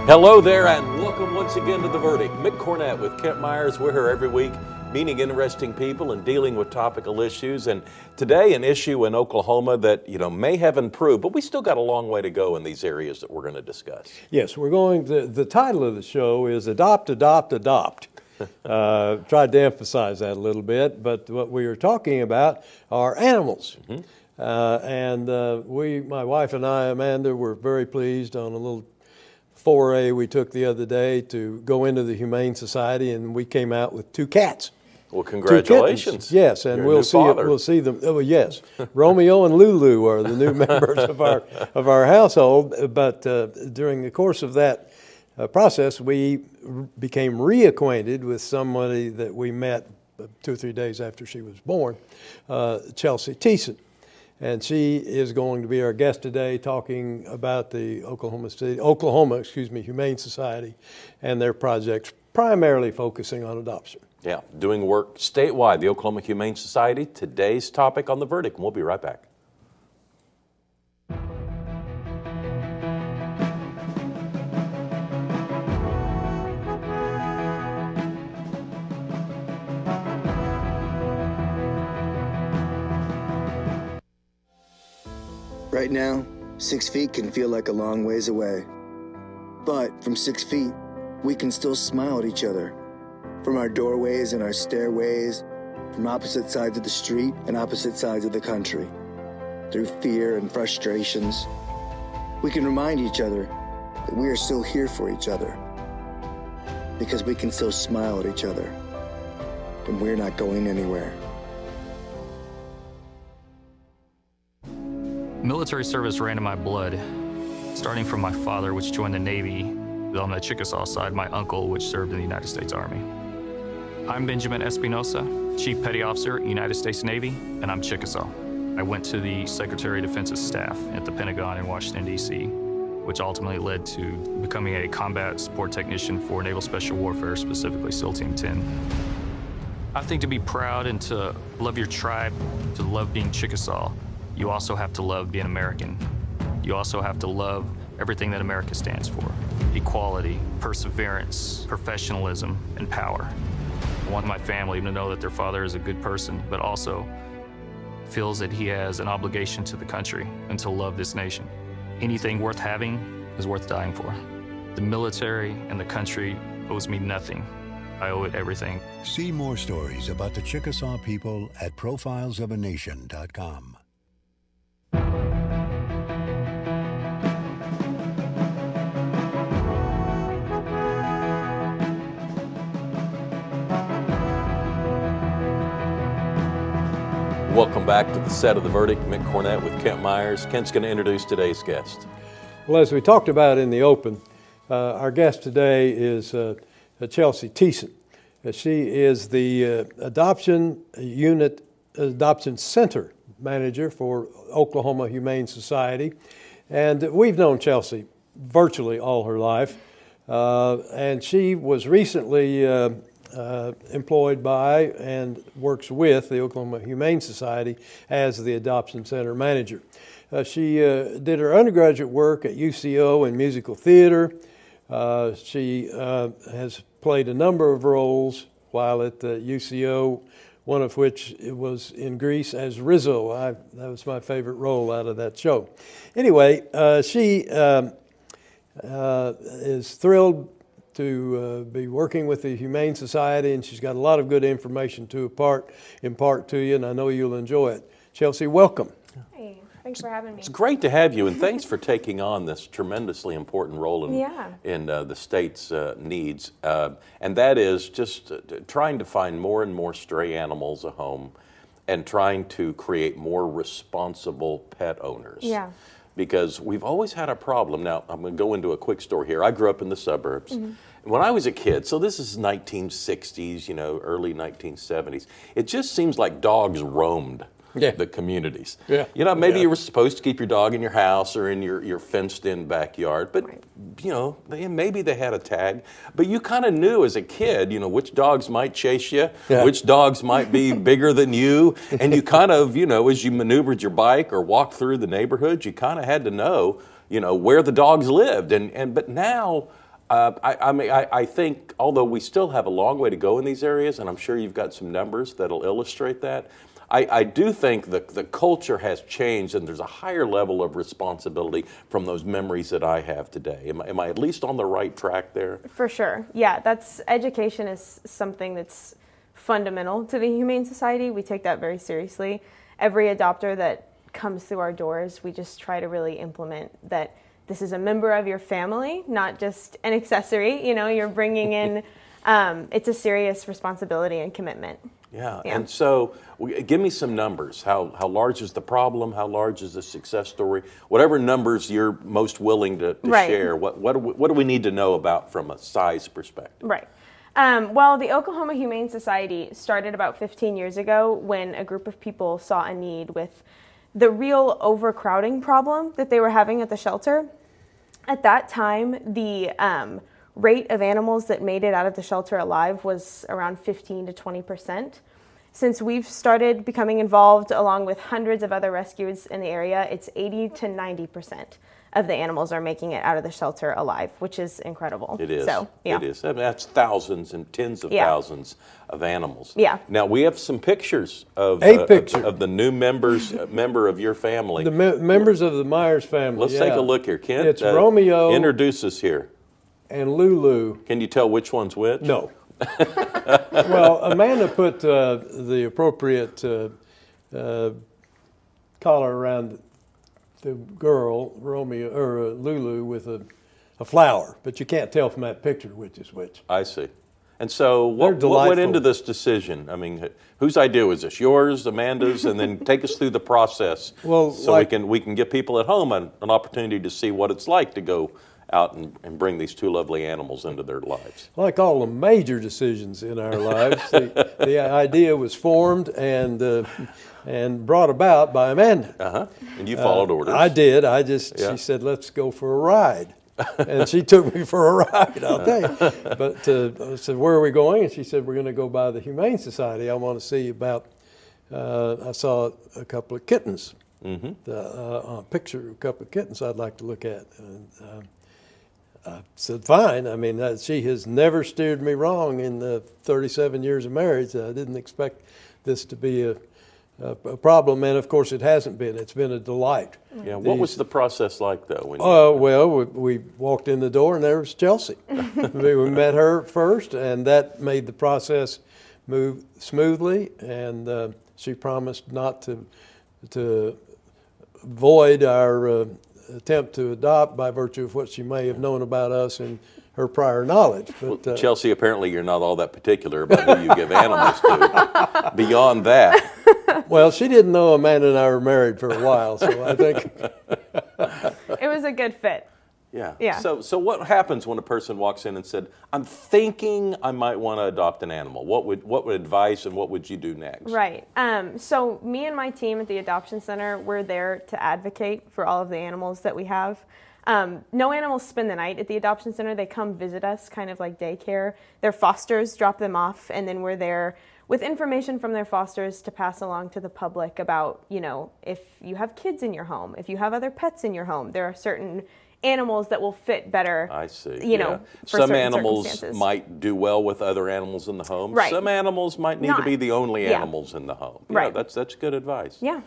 Hello there and welcome once again to The Verdict. Mick Cornett with Meyers. We're here every week meeting interesting people and dealing with topical issues. And today an issue in Oklahoma that, may have improved, but we still got a long way to go in these areas that we're going to discuss. Yes, we're going to, the title of the show is Adopt, Adopt, Adopt. Tried to emphasize that a little bit, but what we are talking about are animals. Mm-hmm. My wife and I, Amanda, were very pleased on a little foray we took the other day to go into the Humane Society, and we came out with 2 cats. Well, congratulations. Yes, and we'll see them. Oh, yes. Romeo and Lulu are the new members of our household, but during the course of that process, we became reacquainted with somebody that we met 2 or 3 days after she was born, Chelsea Thiessen. And she is going to be our guest today, talking about the Oklahoma Humane Society and their projects, primarily focusing on adoption. Yeah, doing work statewide, the Oklahoma Humane Society. Today's topic on The Verdict, and we'll be right back. Right now, 6 feet can feel like a long ways away. But from 6 feet, we can still smile at each other. From our doorways and our stairways, from opposite sides of the street and opposite sides of the country. Through fear and frustrations, we can remind each other that we are still here for each other. Because we can still smile at each other. And we're not going anywhere. Military service ran in my blood, starting from my father, which joined the Navy, on the Chickasaw side, my uncle, which served in the United States Army. I'm Benjamin Espinosa, Chief Petty Officer, United States Navy, and I'm Chickasaw. I went to the Secretary of Defense's staff at the Pentagon in Washington, D.C., which ultimately led to becoming a combat support technician for Naval Special Warfare, specifically SEAL Team 10. I think to be proud and to love your tribe, to love being Chickasaw, you also have to love being American. You also have to love everything that America stands for. Equality, perseverance, professionalism, and power. I want my family to know that their father is a good person, but also feels that he has an obligation to the country and to love this nation. Anything worth having is worth dying for. The military and the country owes me nothing. I owe it everything. See more stories about the Chickasaw people at profilesofanation.com. Welcome back to the set of The Verdict. Mick Cornett with Kent Meyers. Kent's going to introduce today's guest. Well, as we talked about in the open, our guest today is Chelsea Thiessen. She is the Adoption Center Manager for Oklahoma Humane Society. And we've known Chelsea virtually all her life. And she was recently employed by and works with the Oklahoma Humane Society as the Adoption Center Manager. She did her undergraduate work at UCO in musical theater. She has played a number of roles while at UCO, one of which was in Grease as Rizzo. That was my favorite role out of that show. Anyway, she is thrilled to be working with the Humane Society, and she's got a lot of good information to impart to you, and I know you'll enjoy it. Chelsea, welcome. Hey, thanks for having me. It's great to have you, and thanks for taking on this tremendously important role in the state's needs, and that is just trying to find more and more stray animals a home and trying to create more responsible pet owners. Yeah. Because we've always had a problem. Now, I'm going to go into a quick story here. I grew up in the suburbs. Mm-hmm. When I was a kid, so this is 1960s, early 1970s, it just seems like dogs roamed the communities. Yeah. Maybe you were supposed to keep your dog in your house or in your fenced-in backyard, but, maybe they had a tag. But you kind of knew as a kid, which dogs might chase you, which dogs might be bigger than you, and you kind of, as you maneuvered your bike or walked through the neighborhood, you kind of had to know, where the dogs lived. But now, I think, although we still have a long way to go in these areas, and I'm sure you've got some numbers that'll illustrate that, I do think that the culture has changed, and there's a higher level of responsibility from those memories that I have today. Am I at least on the right track there? For sure. Yeah, education is something that's fundamental to the Humane Society. We take that very seriously. Every adopter that comes through our doors, we just try to really implement that this is a member of your family, not just an accessory. You're bringing in, it's a serious responsibility and commitment. Yeah, and so give me some numbers. How large is the problem? How large is the success story? Whatever numbers you're most willing to share, what do we need to know about from a size perspective? Right. Well, the Oklahoma Humane Society started about 15 years ago when a group of people saw a need with the real overcrowding problem that they were having at the shelter. At that time, the rate of animals that made it out of the shelter alive was around 15 to 20%. Since we've started becoming involved along with hundreds of other rescues in the area, it's 80 to 90% of the animals are making it out of the shelter alive, which is incredible. It is. So, yeah. It is. I mean, that's thousands and tens of thousands of animals. Yeah. Now we have some pictures of of the new member of your family. The members of the Meyers family. Let's take a look here, Kent. It's Romeo. Introduce us here. And Lulu. Can you tell which one's which? No. Well, Amanda put the appropriate collar around the girl, Romeo or Lulu, with a flower, but you can't tell from that picture which is which. I see. And so what went into this decision? I mean, whose idea was this? Yours, Amanda's? And then take us through the process so we can give people at home an opportunity to see what it's like to go out and bring these two lovely animals into their lives. Like all the major decisions in our lives, the idea was formed and brought about by Amanda. Uh-huh. And you followed orders. I did. She said, let's go for a ride. And she took me for a ride, I'll tell you. But I said, where are we going? And she said, we're going to go by the Humane Society. I want to see about, I saw a couple of kittens. Mm-hmm. A picture of a couple of kittens I'd like to look at. And, I said, fine. I mean, she has never steered me wrong in the 37 years of marriage. I didn't expect this to be a problem, and of course it hasn't been. It's been a delight. Yeah. What was the process like, though? Well, we walked in the door, and there was Chelsea. We met her first, and that made the process move smoothly, and she promised not to void our attempt to adopt by virtue of what she may have known about us and her prior knowledge. But, Chelsea, apparently you're not all that particular about who you give animals to. Beyond that. Well, she didn't know Amanda and I were married for a while, so I think it was a good fit. Yeah. So what happens when a person walks in and said, I'm thinking I might want to adopt an animal? What would advice and what would you do next? Right. So me and my team at the Adoption Center, we're there to advocate for all of the animals that we have. No animals spend the night at the Adoption Center. They come visit us, kind of like daycare. Their fosters drop them off, and then we're there with information from their fosters to pass along to the public about, if you have kids in your home, if you have other pets in your home, there are certain animals that will fit better. I see. For some animals might do well with other animals in the home. Right. Some animals might need to be the only animals in the home. Right. That's good advice. Yeah.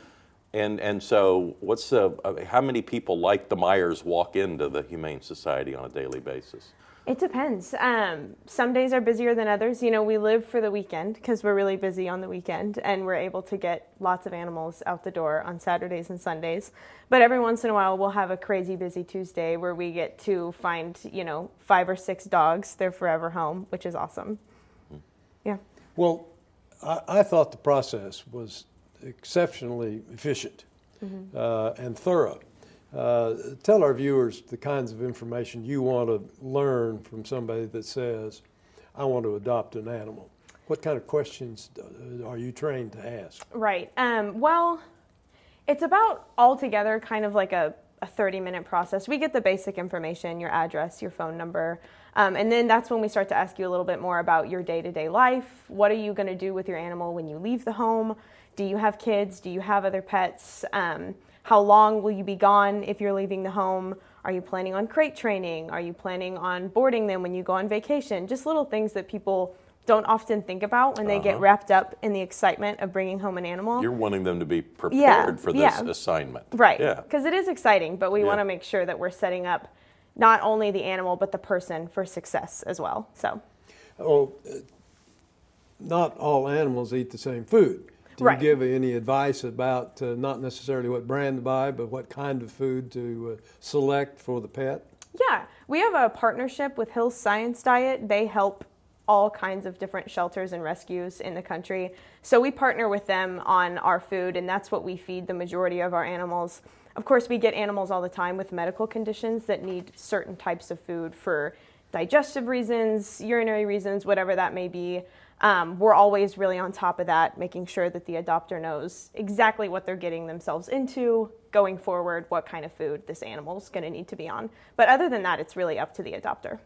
And so how many people like the Meyers walk into the Humane Society on a daily basis? It depends. Some days are busier than others. We live for the weekend because we're really busy on the weekend, and we're able to get lots of animals out the door on Saturdays and Sundays. But every once in a while, we'll have a crazy busy Tuesday where we get to find, 5 or 6 dogs, their forever home, which is awesome. Yeah. Well, I thought the process was exceptionally efficient and thorough. Tell our viewers the kinds of information you want to learn from somebody that says, I want to adopt an animal. What kind of questions are you trained to ask? Right. Well, it's about altogether kind of like a 30-minute process. We get the basic information, your address, your phone number, and then that's when we start to ask you a little bit more about your day-to-day life. What are you going to do with your animal when you leave the home? Do you have kids? Do you have other pets? How long will you be gone if you're leaving the home? Are you planning on crate training? Are you planning on boarding them when you go on vacation? Just little things that people don't often think about when they get wrapped up in the excitement of bringing home an animal. You're wanting them to be prepared for this assignment. Right, Yeah. because it is exciting, but we want to make sure that we're setting up not only the animal, but the person for success as well. So, not all animals eat the same food. Do Right. you give any advice about not necessarily what brand to buy, but what kind of food to select for the pet? yeah, we have a partnership with Hill's Science Diet. They help all kinds of different shelters and rescues in the country. So we partner with them on our food, and that's what we feed the majority of our animals. Of course, we get animals all the time with medical conditions that need certain types of food for digestive reasons, urinary reasons, whatever that may be. We're always really on top of that, making sure that the adopter knows exactly what they're getting themselves into going forward, what kind of food this animal's going to need to be on. But other than that, it's really up to the adopter.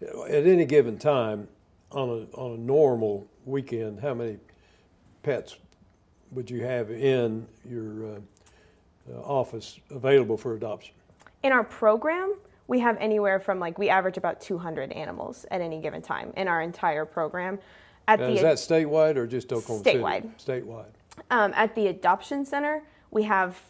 At any given time, on a normal weekend, how many pets would you have in your office available for adoption? In our program, we have anywhere from we average about 200 animals at any given time in our entire program. Is that statewide or just Oklahoma Statewide. City? Statewide. At the adoption center, we have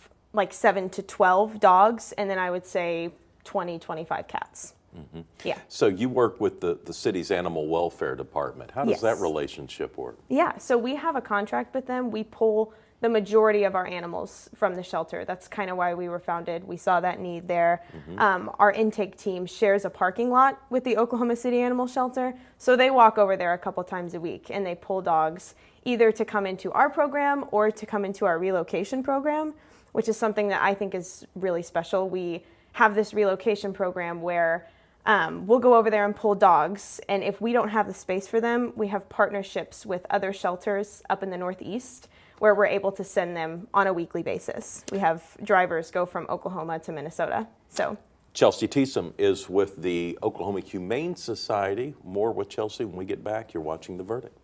7 to 12 dogs, and then I would say 20, 25 cats. Mm-hmm. Yeah. So you work with the city's animal welfare department. How does that Yes. relationship work? Yeah, so we have a contract with them. We pull the majority of our animals from the shelter. That's kind of why we were founded. We saw that need there. Our intake team shares a parking lot with the Oklahoma City Animal Shelter, so they walk over there a couple times a week, and they pull dogs either to come into our program or to come into our relocation program, which is something that I think is really special. We have this relocation program where we'll go over there and pull dogs, and if we don't have the space for them, we have partnerships with other shelters up in the Northeast where we're able to send them on a weekly basis. We have drivers go from Oklahoma to Minnesota. So Chelsea Thiessen is with the Oklahoma Humane Society. More with Chelsea when we get back. You're watching The Verdict.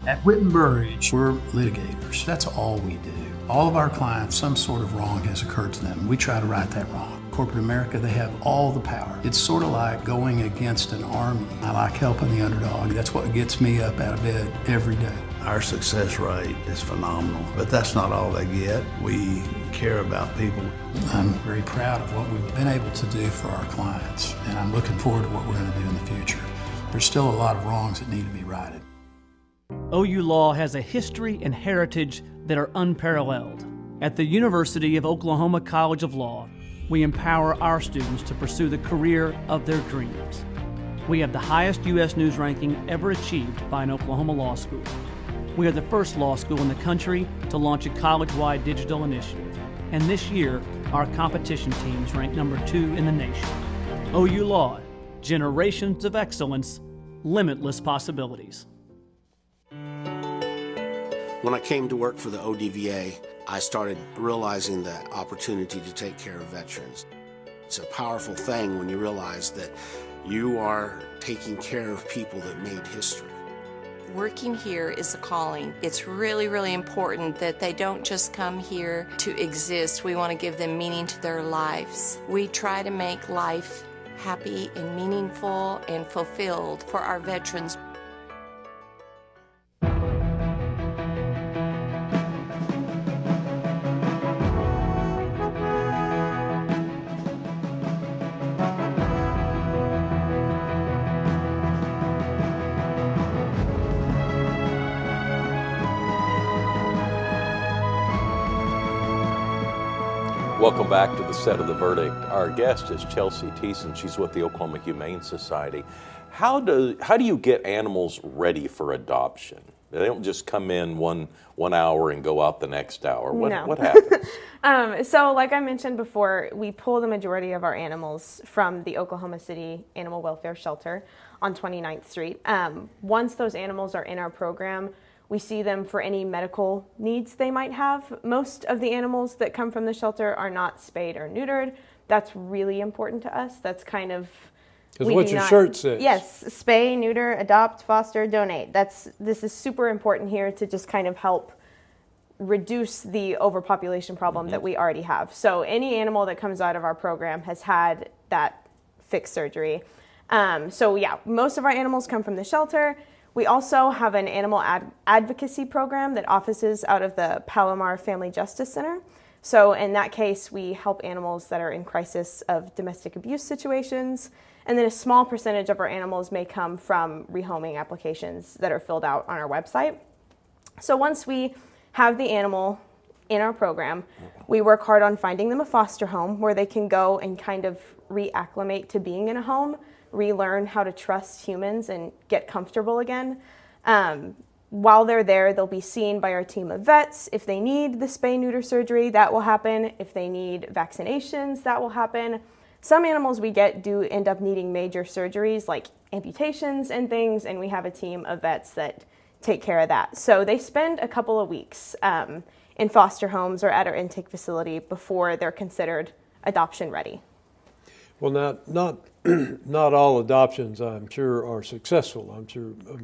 At Whitten Burridge, we're litigators. That's all we do. All of our clients, some sort of wrong has occurred to them. We try to right that wrong. Corporate America, they have all the power. It's sort of like going against an army. I like helping the underdog. That's what gets me up out of bed every day. Our success rate is phenomenal, but that's not all they get. We care about people. I'm very proud of what we've been able to do for our clients, and I'm looking forward to what we're going to do in the future. There's still a lot of wrongs that need to be righted. OU Law has a history and heritage that are unparalleled. At the University of Oklahoma College of Law, we empower our students to pursue the career of their dreams. We have the highest U.S. News ranking ever achieved by an Oklahoma law school. We are the first law school in the country to launch a college-wide digital initiative. And this year, our competition teams ranked number 2 in the nation. OU Law, generations of excellence, limitless possibilities. When I came to work for the ODVA, I started realizing the opportunity to take care of veterans. It's a powerful thing when you realize that you are taking care of people that made history. Working here is a calling. It's really, really important that they don't just come here to exist. We want to give them meaning to their lives. We try to make life happy and meaningful and fulfilled for our veterans. Welcome back to the set of The Verdict. Our guest is Chelsea Thiessen. She's with the Oklahoma Humane Society. How do you get animals ready for adoption? They don't just come in one hour and go out the next hour. What happens? So like I mentioned before, we pull the majority of our animals from the Oklahoma City Animal Welfare Shelter on 29th Street. Once those animals are in our program, we see them for any medical needs they might have. Most of the animals that come from the shelter are not spayed or neutered, That's really important to us. That's kind of... Because what your shirt says. Yes, spay, neuter, adopt, foster, donate. This is super important here to just kind of help reduce the overpopulation problem that we already have. So any animal that comes out of our program has had that fixed surgery. So yeah, most of our animals come from the shelter. We also have an animal advocacy program that offices out of the Palomar Family Justice Center. So in that case, we help animals that are in crisis of domestic abuse situations. And then a small percentage of our animals may come from rehoming applications that are filled out on our website. So once we have the animal in our program, we work hard on finding them a foster home where they can go and kind of reacclimate to being in a home, relearn how to trust humans and get comfortable again. While they're there, they'll be seen by our team of vets. If they need the spay-neuter surgery, that will happen. If they need vaccinations, that will happen. Some animals we get do end up needing major surgeries like amputations and things, and we have a team of vets that take care of that. So they spend a couple of weeks in foster homes or at our intake facility before they're considered adoption ready. Well, not all adoptions, I'm sure, are successful. I'm sure a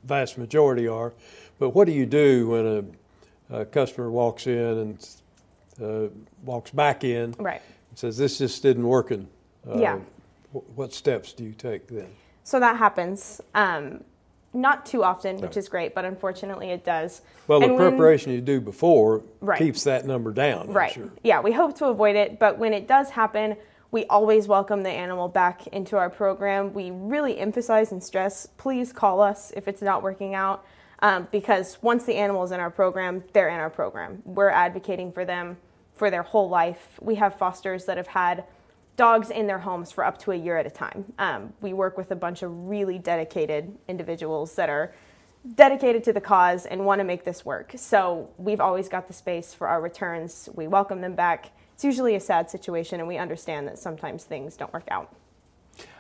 vast majority are. But what do you do when a customer walks in and walks back in? Right. Says this just isn't working. Yeah. What steps do you take then? So that happens. Not too often, which is great, but unfortunately it does. Well, the preparation you do before Right. keeps that number down, Right. I'm sure. Yeah, we hope to avoid it, but when it does happen, we always welcome the animal back into our program. We really emphasize and stress, please call us if it's not working out, because once the animal is in our program, they're in our program. We're advocating for them for their whole life. We have fosters that have had dogs in their homes for up to a year at a time. We work with a bunch of really dedicated individuals that are dedicated to the cause and want to make this work. So we've always got the space for our returns. We welcome them back. It's usually a sad situation, and we understand that sometimes things don't work out.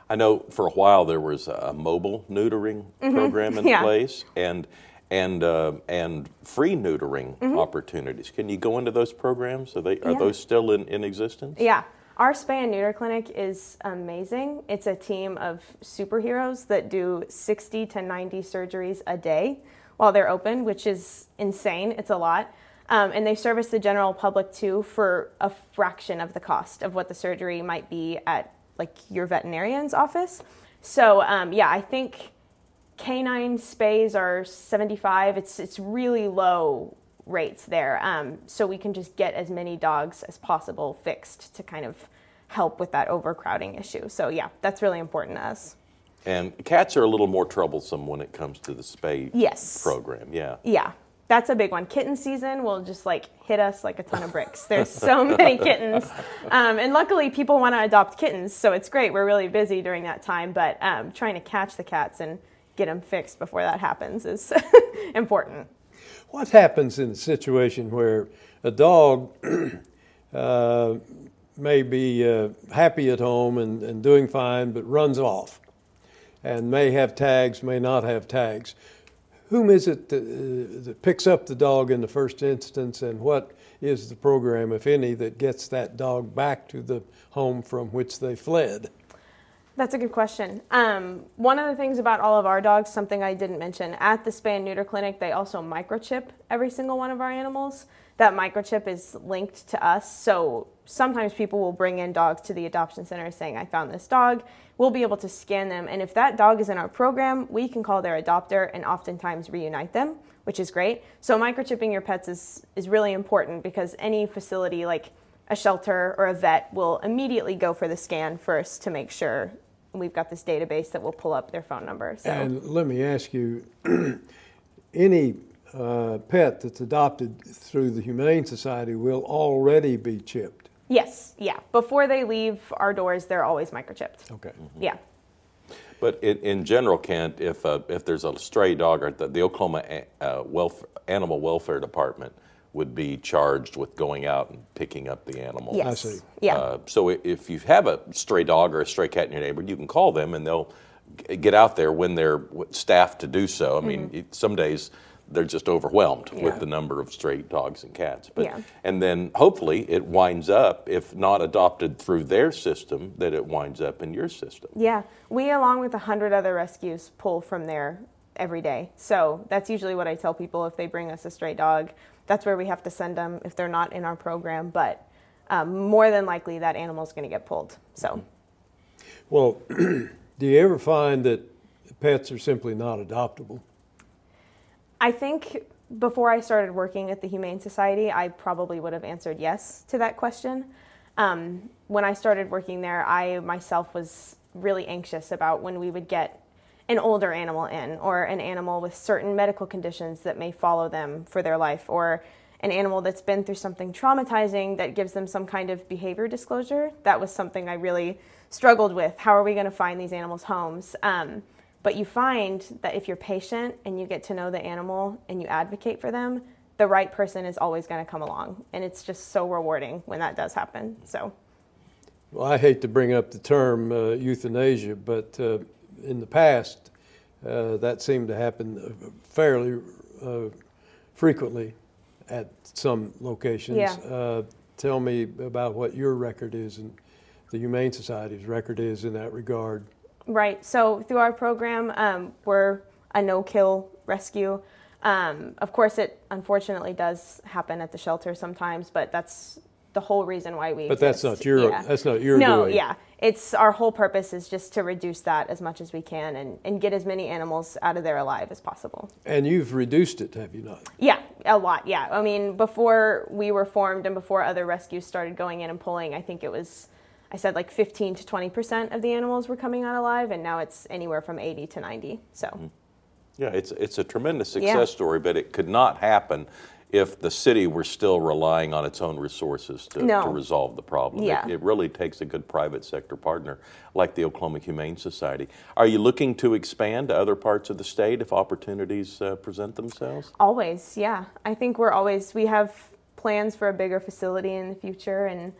I know for a while there was a mobile neutering program in place and free neutering opportunities. Can you go into those programs? Are those still in existence? Yeah. Our spay and neuter clinic is amazing. It's a team of superheroes that do 60 to 90 surgeries a day while they're open, which is insane. It's a lot. And they service the general public too for a fraction of the cost of what the surgery might be at like your veterinarian's office. So yeah, I think canine spays are $75. It's really low rates there. So we can just get as many dogs as possible fixed to kind of help with that overcrowding issue. So yeah, that's really important to us. And cats are a little more troublesome when it comes to the spay program. Yeah. Yeah. That's a big one. Kitten season will just like hit us like a ton of bricks. There's so many kittens. And luckily people want to adopt kittens, so it's great. We're really busy during that time, but trying to catch the cats and get them fixed before that happens is important. What happens in a situation where a dog may be happy at home and doing fine, but runs off and may have tags, may not have tags? Whom is it that picks up the dog in the first instance, and what is the program, if any, that gets that dog back to the home from which they fled? That's a good question. One of the things about all of our dogs, something I didn't mention, at the spay and neuter clinic, they also microchip every single one of our animals. That microchip is linked to us, so sometimes people will bring in dogs to the adoption center saying, I found this dog. We'll be able to scan them, and if that dog is in our program, we can call their adopter and oftentimes reunite them, which is great. So microchipping your pets is really important because any facility like a shelter or a vet will immediately go for the scan first to make sure we've got this database that will pull up their phone number. So. And let me ask you, any pet that's adopted through the Humane Society will already be chipped? Yes, yeah. Before they leave our doors, they're always microchipped. Okay. Yeah. But in general, Kent, if there's a stray dog, or the Oklahoma Animal Welfare Department would be charged with going out and picking up the animal. Yes. I see. Yeah. So if you have a stray dog or a stray cat in your neighborhood, you can call them and they'll get out there when they're staffed to do so. I mean, some days they're just overwhelmed with the number of stray dogs and cats. But and then hopefully it winds up, if not adopted through their system, that it winds up in your system. Yeah, we, along with 100 other rescues, pull from there every day. So that's usually what I tell people if they bring us a stray dog. That's where we have to send them if they're not in our program. But more than likely, that animal's going to get pulled. So, well, do you ever find that pets are simply not adoptable? I think before I started working at the Humane Society, I probably would have answered yes to that question. When I started working there, I myself was really anxious about when we would get an older animal in, or an animal with certain medical conditions that may follow them for their life, or an animal that's been through something traumatizing that gives them some kind of behavior disclosure. That was something I really struggled with. How are we going to find these animals homes? But you find that if you're patient and you get to know the animal and you advocate for them, the right person is always going to come along. And it's just so rewarding when that does happen. So, well, I hate to bring up the term euthanasia, but in the past, that seemed to happen fairly frequently at some locations. Yeah. Tell me about what your record is and the Humane Society's record is in that regard. Right. So through our program, we're a no-kill rescue. Of course, it unfortunately does happen at the shelter sometimes, but that's the whole reason why we But exist. that's not your no, doing. yeah. It's our whole purpose is just to reduce that as much as we can and get as many animals out of there alive as possible. And you've reduced it, have you not? Yeah, a lot, yeah. I mean, before we were formed and before other rescues started going in and pulling, I think it was, I said like 15 to 20% of the animals were coming out alive, and now it's anywhere from 80 to 90, so. Yeah, it's a tremendous success story, but it could not happen if the city were still relying on its own resources to resolve the problem. Yeah. It really takes a good private sector partner like the Oklahoma Humane Society. Are you looking to expand to other parts of the state if opportunities present themselves? Always, yeah. I think we have plans for a bigger facility in the future and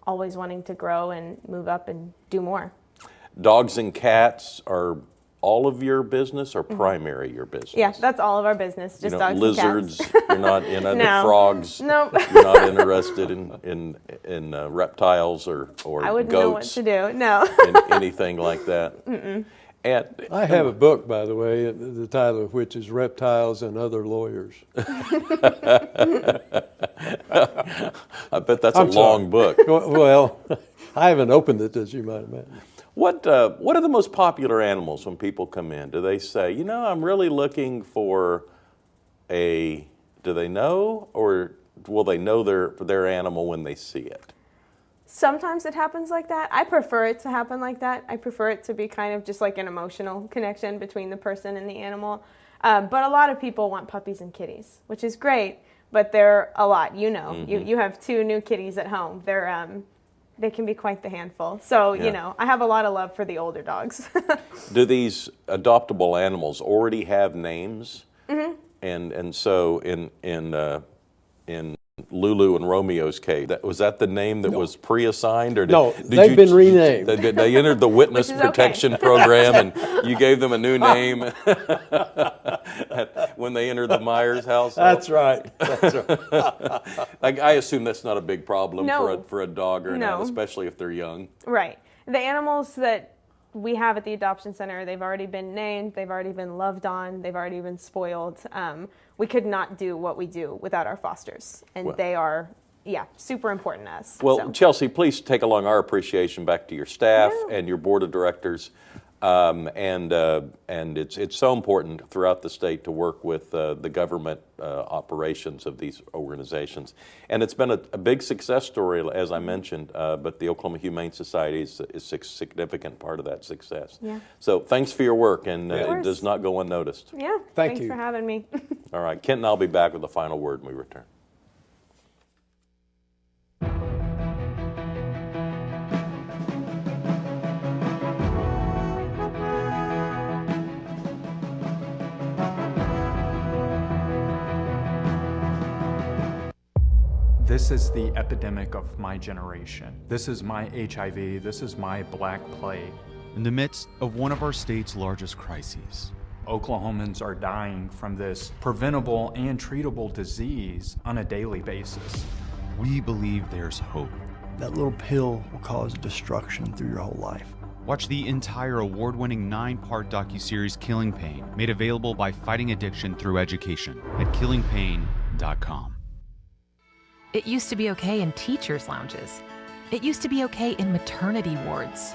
always wanting to grow and move up and do more. Dogs and cats are all of your business or primary your business? Yeah, that's all of our business, just dogs lizards, and cats. You're not in No. Frogs. Nope. You're not interested in reptiles or I wouldn't goats. know what to do, no. Anything like that. Mm-mm. And I have a book, by the way, the title of which is Reptiles and Other Lawyers. I bet that's a long book. Well, I haven't opened it, as you might imagine. What are the most popular animals when people come in? Do they say, I'm really looking for do they know, or will they know their animal when they see it? Sometimes it happens like that. I prefer it to happen like that. I prefer it to be kind of just like an emotional connection between the person and the animal. But a lot of people want puppies and kitties, which is great, but they're a lot, Mm-hmm. You have 2 new kitties at home. They can be quite the handful. So, I have a lot of love for the older dogs. Do these adoptable animals already have names? Mm-hmm. And so in Lulu and Romeo's case, was that the name that was pre-assigned, or they've been renamed. They entered the witness protection program, and you gave them a new name when they entered the Meyers household. That's right. I assume that's not a big problem No. for a dog or an No. ant, especially if they're young. Right. The animals that we have at the adoption center, they've already been named, they've already been loved on, they've already been spoiled. We could not do what we do without our fosters, and they are, super important to us. Well, Chelsea, please take along our appreciation back to your staff and your board of directors. And it's so important throughout the state to work with the government operations of these organizations. And it's been a big success story, as I mentioned, but the Oklahoma Humane Society is a significant part of that success. Yeah. So thanks for your work, and it course. does not go unnoticed. Yeah, Thank thanks you for having me. All right, Kent and I'll be back with the final word when we return. This is the epidemic of my generation. This is my HIV. This is my Black Plague. In the midst of one of our state's largest crises, Oklahomans are dying from this preventable and treatable disease on a daily basis. We believe there's hope. That little pill will cause destruction through your whole life. Watch the entire award-winning 9-part docuseries Killing Pain, made available by Fighting Addiction Through Education at killingpain.com. It used to be okay in teachers' lounges. It used to be okay in maternity wards.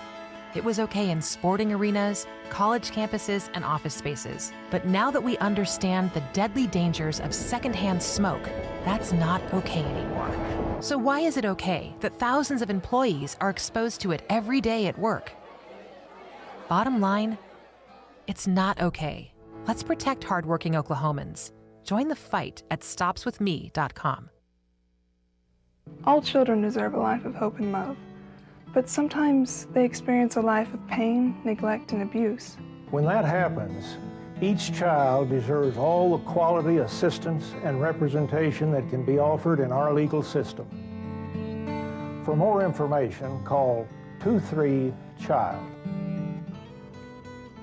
It was okay in sporting arenas, college campuses, and office spaces. But now that we understand the deadly dangers of secondhand smoke, that's not okay anymore. So why is it okay that thousands of employees are exposed to it every day at work? Bottom line, it's not okay. Let's protect hardworking Oklahomans. Join the fight at stopswithme.com. All children deserve a life of hope and love, but sometimes they experience a life of pain, neglect, and abuse. When that happens, each child deserves all the quality assistance and representation that can be offered in our legal system. For more information, call 23-CHILD.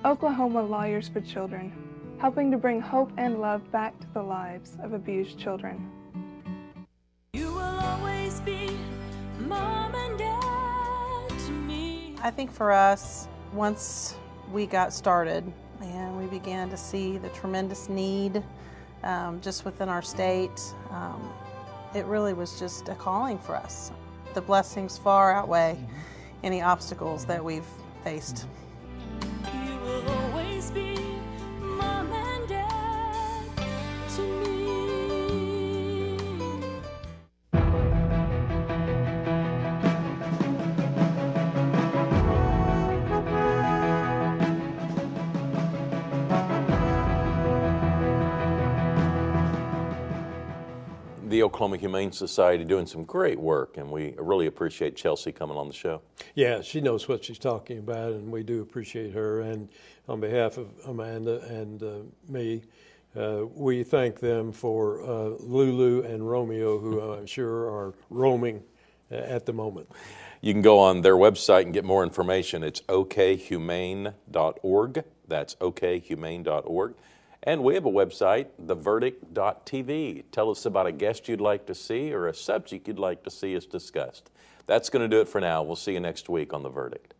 Oklahoma Lawyers for Children, helping to bring hope and love back to the lives of abused children. You will always be mom and dad to me. I think for us, once we got started and we began to see the tremendous need just within our state, it really was just a calling for us. The blessings far outweigh any obstacles that we've faced. You will always be mom and dad to me. The Oklahoma Humane Society doing some great work, and we really appreciate Chelsea coming on the show. Yeah, she knows what she's talking about, and we do appreciate her. And on behalf of Amanda and me, we thank them for Lulu and Romeo, who I'm sure are roaming at the moment. You can go on their website and get more information. It's okhumane.org. That's okhumane.org. And we have a website, theverdict.tv. Tell us about a guest you'd like to see or a subject you'd like to see us discussed. That's going to do it for now. We'll see you next week on The Verdict.